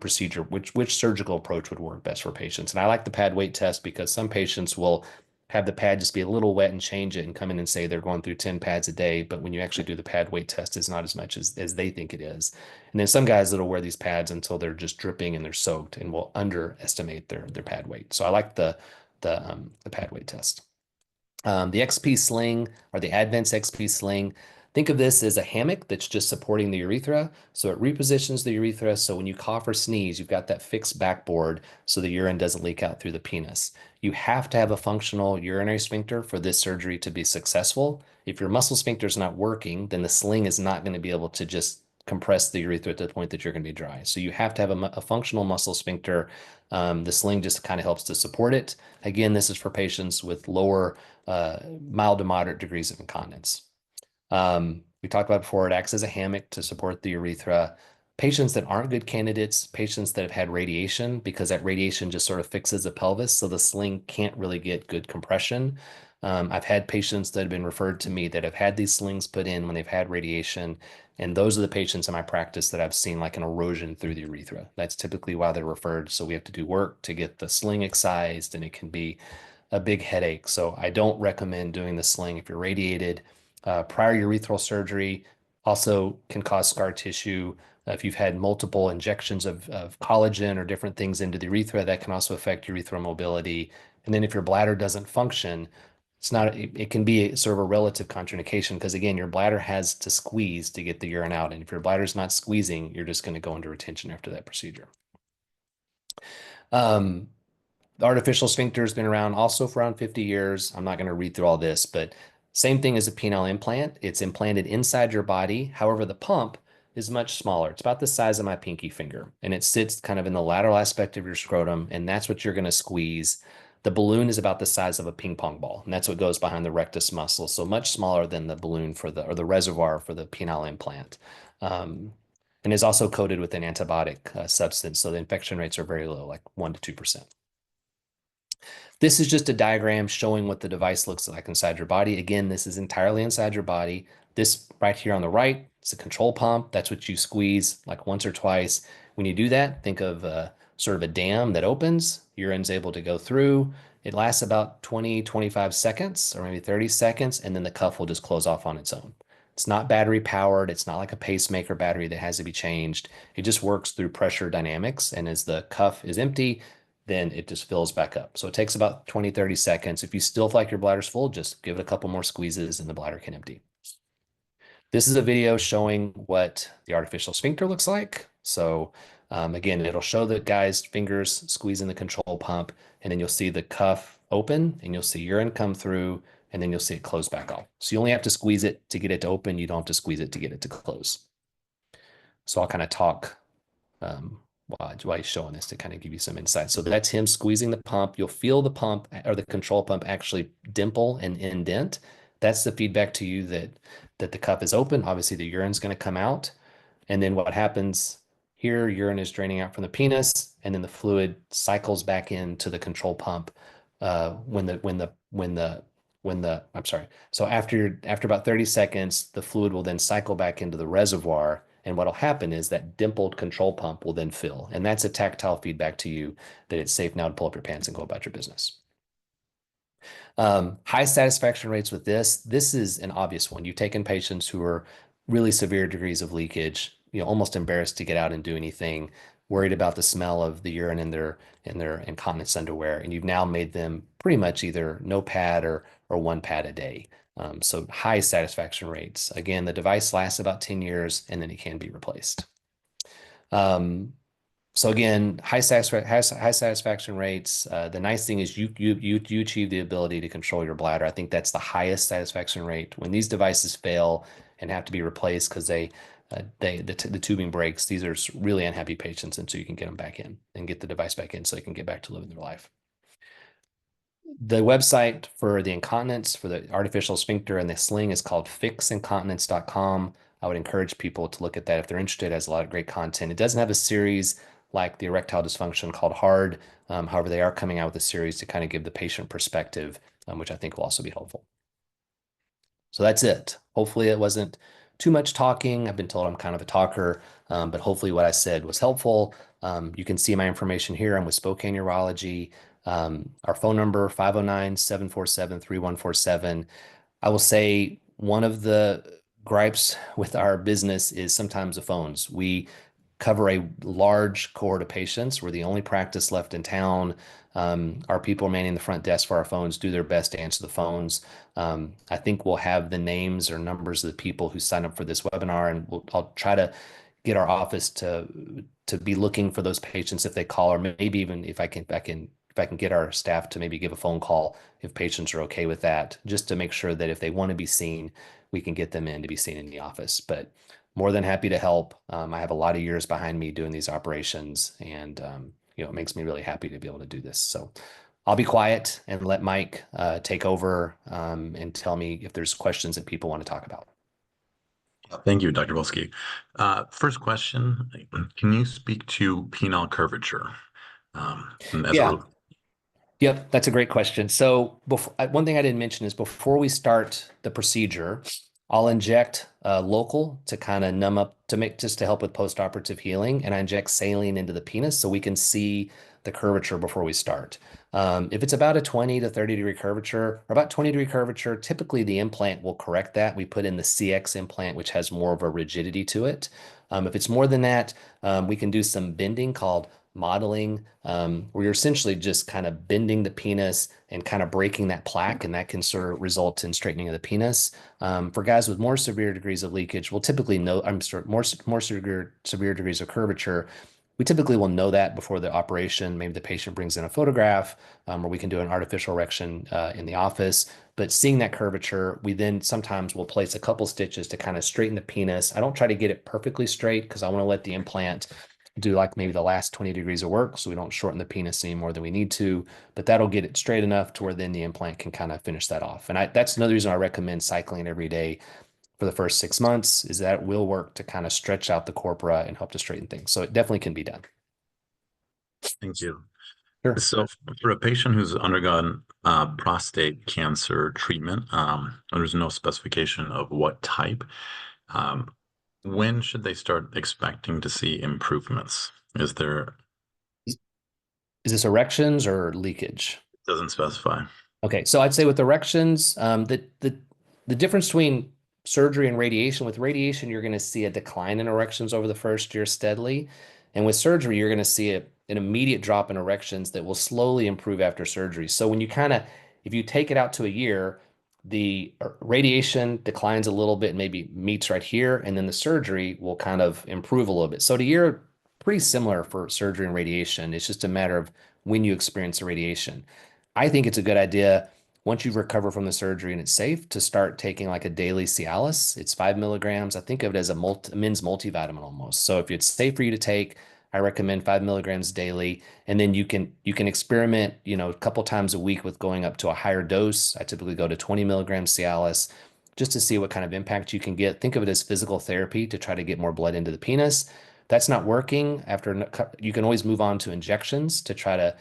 procedure, which surgical approach would work best for patients. And I like the pad weight test because some patients will have the pad just be a little wet and change it and come in and say they're going through 10 pads a day. But when you actually do the pad weight test, it's not as much as they think it is. And then some guys that'll wear these pads until they're just dripping and they're soaked and will underestimate their pad weight. So I like the pad weight test. The XP sling or the Advance XP sling, think of this as a hammock that's just supporting the urethra. So it repositions the urethra. So when you cough or sneeze, you've got that fixed backboard so the urine doesn't leak out through the penis. You have to have a functional urinary sphincter for this surgery to be successful. If your muscle sphincter is not working, then the sling is not going to be able to just compress the urethra to the point that you're going to be dry. So you have to have a functional muscle sphincter. The sling just kind of helps to support it. Again, this is for patients with lower mild to moderate degrees of incontinence. We talked about before, it acts as a hammock to support the urethra. Patients that aren't good candidates, patients that have had radiation, because that radiation just sort of fixes the pelvis, so the sling can't really get good compression. I've had patients that have been referred to me that have had these slings put in when they've had radiation, and those are the patients in my practice that I've seen like an erosion through the urethra. That's typically why they're referred. So we have to do work to get the sling excised, and it can be a big headache. So I don't recommend doing the sling if you're radiated. Prior urethral surgery also can cause scar tissue. If you've had multiple injections of collagen or different things into the urethra, that can also affect urethral mobility. And then if your bladder doesn't function, it can be sort of a relative contraindication because again, your bladder has to squeeze to get the urine out. And if your bladder's not squeezing, you're just going to go into retention after that procedure. The artificial sphincter has been around also for around 50 years. I'm not going to read through all this, but same thing as a penile implant. It's implanted inside your body. However, the pump is much smaller. It's about the size of my pinky finger, and it sits kind of in the lateral aspect of your scrotum, and that's what you're going to squeeze. The balloon is about the size of a ping pong ball, and that's what goes behind the rectus muscle. So much smaller than the balloon or the reservoir for the penile implant. And is also coated with an antibiotic substance. So the infection rates are very low, like 1 to 2%. This is just a diagram showing what the device looks like inside your body. Again, this is entirely inside your body. This right here on the right is a control pump. That's what you squeeze like once or twice. When you do that, think of sort of a dam that opens. Urine's able to go through. It lasts about 20, 25 seconds or maybe 30 seconds, and then the cuff will just close off on its own. It's not battery powered. It's not like a pacemaker battery that has to be changed. It just works through pressure dynamics. And as the cuff is empty, then it just fills back up. So it takes about 20, 30 seconds. If you still feel like your bladder's full, just give it a couple more squeezes and the bladder can empty. This is a video showing what the artificial sphincter looks like. So again, it'll show the guy's fingers squeezing the control pump, and then you'll see the cuff open, and you'll see urine come through, and then you'll see it close back off. So you only have to squeeze it to get it to open. You don't have to squeeze it to get it to close. So I'll kind of talk while he's showing this to kind of give you some insight. So that's him squeezing the pump. You'll feel the pump or the control pump actually dimple and indent. That's the feedback to you that the cuff is open. Obviously, the urine's going to come out. And then what happens here, urine is draining out from the penis, and then the fluid cycles back into the control pump I'm sorry. So after about 30 seconds, the fluid will then cycle back into the reservoir. And what'll happen is that dimpled control pump will then fill. And that's a tactile feedback to you that it's safe now to pull up your pants and go about your business. High satisfaction rates with this. This is an obvious one. You've taken patients who are really severe degrees of leakage, almost embarrassed to get out and do anything, worried about the smell of the urine in their incontinence underwear, and you've now made them pretty much either no pad or one pad a day. So high satisfaction rates. Again, the device lasts about 10 years and then it can be replaced. So again, high satisfaction rates. The nice thing is you achieve the ability to control your bladder. I think that's the highest satisfaction rate. When these devices fail and have to be replaced because the tubing breaks, these are really unhappy patients, and so you can get them back in and get the device back in so they can get back to living their life. The website for the incontinence, for the artificial sphincter and the sling is called fixincontinence.com. I would encourage people to look at that if they're interested. It has a lot of great content. It doesn't have a series like the erectile dysfunction called Hard. However, they are coming out with a series to kind of give the patient perspective, which I think will also be helpful. So that's it. Hopefully it wasn't too much talking. I've been told I'm kind of a talker, but hopefully what I said was helpful. You can see my information here. I'm with Spokane Urology. Our phone number, 509-747-3147. I will say one of the gripes with our business is sometimes the phones. We cover a large cohort of patients. We're the only practice left in town. Our people manning the front desk for our phones do their best to answer the phones. I think we'll have the names or numbers of the people who sign up for this webinar, and I'll try to get our office to be looking for those patients if they call, or maybe even if I can get our staff to maybe give a phone call if patients are okay with that, just to make sure that if they want to be seen, we can get them in to be seen in the office. But more than happy to help. I have a lot of years behind me doing these operations, and it makes me really happy to be able to do this. So I'll be quiet and let Mike take over and tell me if there's questions that people want to talk about. Thank you, Dr. Voelzke. First question, can you speak to penile curvature? Yeah. Yep, that's a great question. So one thing I didn't mention is before we start the procedure, I'll inject local to kind of numb up just to help with postoperative healing, and I inject saline into the penis so we can see the curvature before we start. If it's about a 20 to 30 degree curvature or about 20 degree curvature, typically the implant will correct that. We put in the CX implant, which has more of a rigidity to it. If it's more than that, we can do some bending called modeling, where you're essentially just kind of bending the penis and kind of breaking that plaque, and that can sort of result in straightening of the penis. For guys with more severe degrees of leakage, we'll typically know, more severe degrees of curvature. We typically will know that before the operation. Maybe the patient brings in a photograph, or we can do an artificial erection in the office. But seeing that curvature, we then sometimes will place a couple stitches to kind of straighten the penis. I don't try to get it perfectly straight because I want to let the implant do like maybe the last 20 degrees of work so we don't shorten the penis any more than we need to, but that'll get it straight enough to where then the implant can kind of finish that off. And that's another reason I recommend cycling every day for the first 6 months, is that it will work to kind of stretch out the corpora and help to straighten things. So it definitely can be done. Thank you. Sure. So for a patient who's undergone prostate cancer treatment, there's no specification of what type, when should they start expecting to see improvements? Is this erections or leakage? Doesn't specify. Okay, so I'd say with erections, the difference between surgery and radiation, with radiation, you're going to see a decline in erections over the first year steadily. And with surgery, you're going to see an immediate drop in erections that will slowly improve after surgery. So when you if you take it out to a year, the radiation declines a little bit, maybe meets right here, and then the surgery will kind of improve a little bit. So at a year, pretty similar for surgery and radiation. It's just a matter of when you experience the radiation. I think it's a good idea once you recover from the surgery and it's safe to start taking like a daily Cialis. It's 5 mg. I think of it as a men's multivitamin almost. So if it's safe for you to take, I recommend 5 mg daily. And then you can experiment, a couple times a week with going up to a higher dose. I typically go to 20 mg Cialis just to see what kind of impact you can get. Think of it as physical therapy to try to get more blood into the penis. That's not working. You can always move on to injections to try to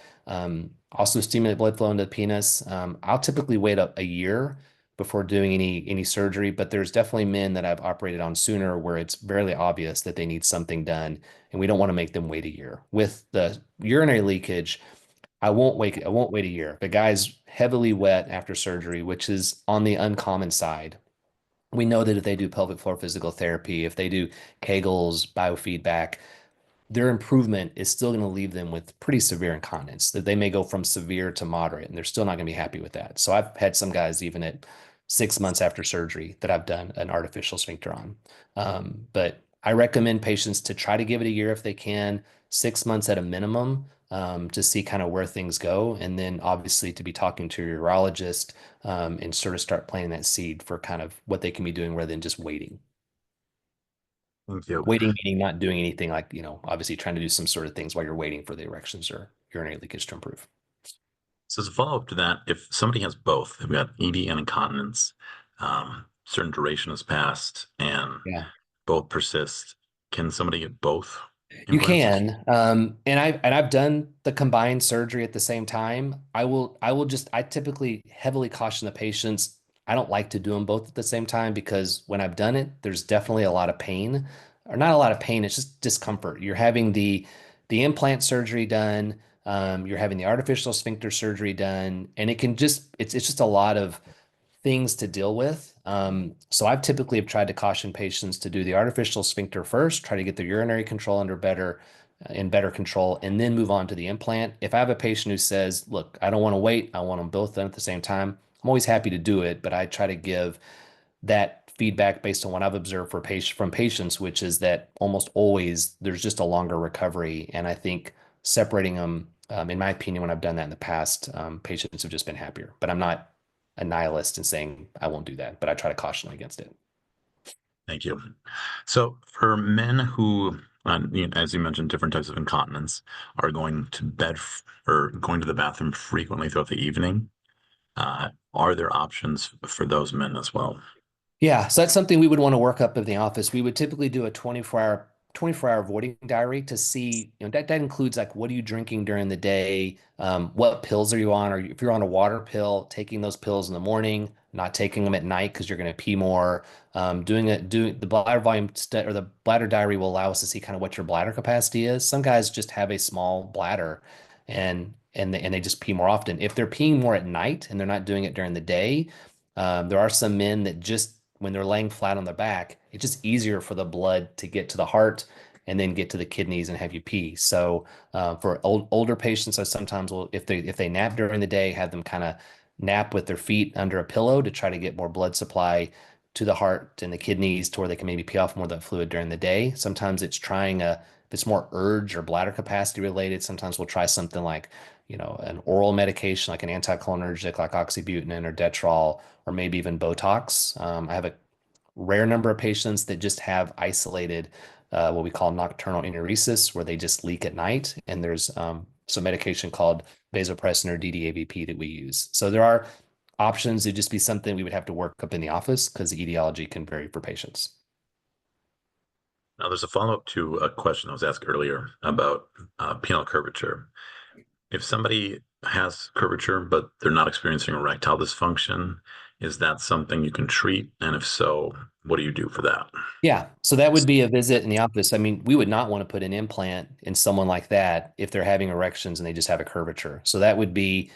also stimulate blood flow into the penis. I'll typically wait up a year before doing any surgery, but there's definitely men that I've operated on sooner where it's barely obvious that they need something done, and we don't want to make them wait a year. With the urinary leakage, I won't wait a year. The guy's heavily wet after surgery, which is on the uncommon side. We know that if they do pelvic floor physical therapy, if they do Kegels, biofeedback, their improvement is still going to leave them with pretty severe incontinence, that they may go from severe to moderate, and they're still not going to be happy with that. So I've had some guys even at 6 months after surgery that I've done an artificial sphincter on. But I recommend patients to try to give it a year if they can, 6 months at a minimum, to see kind of where things go. And then obviously to be talking to your urologist, and sort of start planting that seed for kind of what they can be doing rather than just waiting. Thank you. Waiting meaning not doing anything like, obviously trying to do some sort of things while you're waiting for the erections or urinary leakage to improve. So as a follow-up to that, if somebody has both, they've got ED and incontinence, certain duration has passed, and Yeah. both persist, can somebody get both You implants? can. And I've done the combined surgery at the same time. I typically heavily caution the patients. I don't like to do them both at the same time because when I've done it, there's definitely a lot of pain. Or not a lot of pain, it's just discomfort. You're having the implant surgery done, you're having the artificial sphincter surgery done, and it's just a lot of things to deal with. So I've typically have tried to caution patients to do the artificial sphincter first, try to get their urinary control in better control, and then move on to the implant. If I have a patient who says, "Look, I don't want to wait. I want them both done at the same time," I'm always happy to do it, but I try to give that feedback based on what I've observed from patients, which is that almost always there's just a longer recovery. And I think separating them, in my opinion, when I've done that in the past, patients have just been happier. But I'm not a nihilist in saying I won't do that, but I try to caution against it. Thank you. So for men who, as you mentioned, different types of incontinence are going to or going to the bathroom frequently throughout the evening, are there options for those men as well? Yeah, so that's something we would want to work up in the office. We would typically do a 24-hour voiding diary to see, that includes like what are you drinking during the day, what pills are you on, or if you're on a water pill, taking those pills in the morning, not taking them at night because you're going to pee more. Doing the bladder or the bladder diary will allow us to see kind of what your bladder capacity is. Some guys just have a small bladder and they just pee more often. If they're peeing more at night and they're not doing it during the day, there are some men that just when they're laying flat on their back, it's just easier for the blood to get to the heart and then get to the kidneys and have you pee. So for older patients, I sometimes will, if they nap during the day, have them kind of nap with their feet under a pillow to try to get more blood supply to the heart and the kidneys to where they can maybe pee off more of that fluid during the day. Sometimes if it's more urge or bladder capacity related, sometimes we'll try something like, an oral medication like an anticholinergic like oxybutynin or Detrol, or maybe even Botox. I have a rare number of patients that just have isolated what we call nocturnal enuresis, where they just leak at night. And there's some medication called vasopressin or DDAVP that we use. So there are options. It'd just be something we would have to work up in the office because the etiology can vary for patients. Now, there's a follow-up to a question I was asked earlier about penile curvature. If somebody has curvature, but they're not experiencing erectile dysfunction, is that something you can treat? And if so, what do you do for that? Yeah, so that would be a visit in the office. I mean, we would not want to put an implant in someone like that if they're having erections and they just have a curvature. So that would be,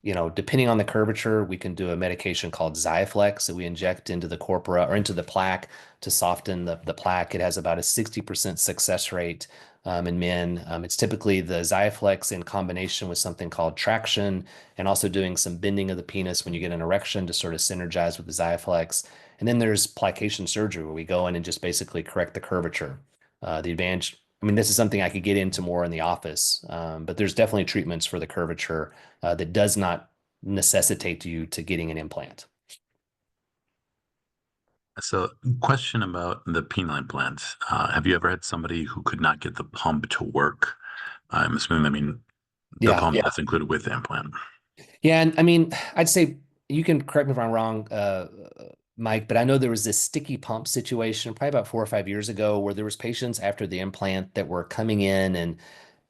depending on the curvature, we can do a medication called Xiaflex that we inject into the corpora or into the plaque to soften the plaque. It has about a 60% success rate in men. It's typically the Xiaflex in combination with something called traction, and also doing some bending of the penis when you get an erection to sort of synergize with the Xiaflex. And then there's plication surgery where we go in and just basically correct the curvature. The advantage, I mean, this is something I could get into more in the office, but there's definitely treatments for the curvature that does not necessitate you to getting an implant. So, question about the penile implant. Have you ever had somebody who could not get the pump to work? I'm assuming, I mean, the Yeah, pump yeah. that's included with the implant. Yeah, and I mean, I'd say you can correct me if I'm wrong, Mike, but I know there was this sticky pump situation probably about 4 or 5 years ago where there was patients after the implant that were coming in and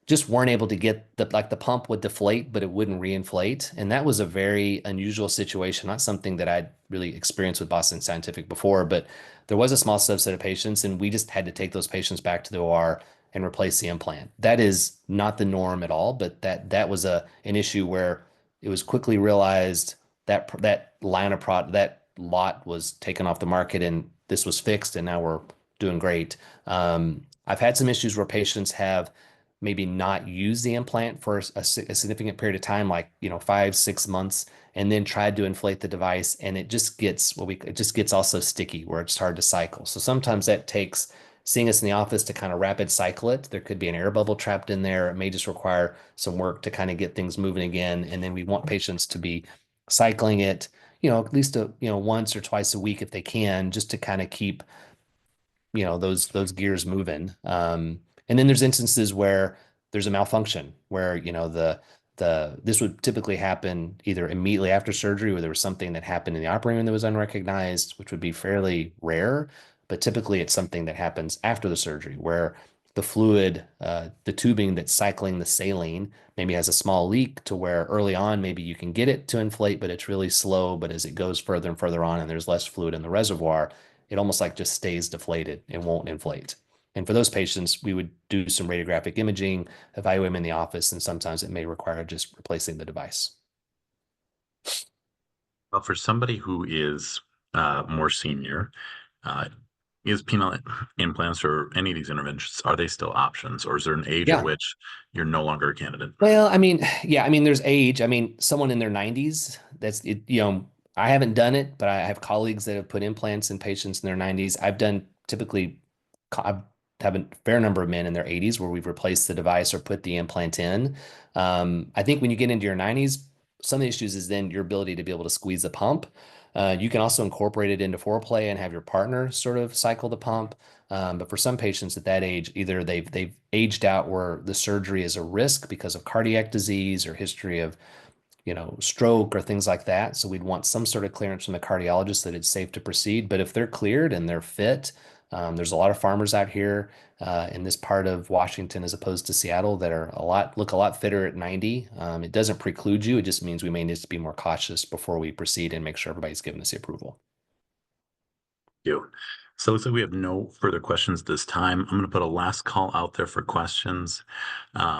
just weren't able to get the pump would deflate, but it wouldn't reinflate. And that was a very unusual situation, not something that I'd really experienced with Boston Scientific before, but there was a small subset of patients, and we just had to take those patients back to the OR and replace the implant. That is not the norm at all, but that was an issue where it was quickly realized that that line of product that lot was taken off the market and this was fixed, and now we're doing great. I've had some issues where patients have maybe not use the implant for a significant period of time, like 5, 6 months, and then tried to inflate the device, and it just gets it just gets also sticky where it's hard to cycle. So sometimes that takes seeing us in the office to kind of rapid cycle it. There could be an air bubble trapped in there. It may just require some work to kind of get things moving again, and then we want patients to be cycling it, at least once or twice a week if they can, just to kind of keep those gears moving. And then there's instances where there's a malfunction where the this would typically happen either immediately after surgery or there was something that happened in the operating room that was unrecognized, which would be fairly rare, but typically it's something that happens after the surgery where the fluid, the tubing that's cycling the saline maybe has a small leak to where early on maybe you can get it to inflate, but it's really slow. But as it goes further and further on and there's less fluid in the reservoir, it almost like just stays deflated and won't inflate. And for those patients, we would do some radiographic imaging, evaluate them in the office, and sometimes it may require just replacing the device. Well, for somebody who is more senior, uh, is penile implants or any of these interventions, are they still options, or is there an age at Yeah. which you're no longer a candidate? Well, I mean, yeah, I mean, there's age. I mean, someone in their 90s, that's it, I haven't done it, but I have colleagues that have put implants in patients in their 90s. I've done typically, I have a fair number of men in their 80s where we've replaced the device or put the implant in. I think when you get into your 90s, some of the issues is then your ability to be able to squeeze the pump. You can also incorporate it into foreplay and have your partner sort of cycle the pump. But for some patients at that age, either they've aged out where the surgery is a risk because of cardiac disease or history of stroke or things like that. So we'd want some sort of clearance from the cardiologist that it's safe to proceed. But if they're cleared and they're fit, there's a lot of farmers out here in this part of Washington as opposed to Seattle that are look a lot fitter at 90. It doesn't preclude you. It just means we may need to be more cautious before we proceed and make sure everybody's given us the approval. You. So it looks like we have no further questions this time. I'm going to put a last call out there for questions.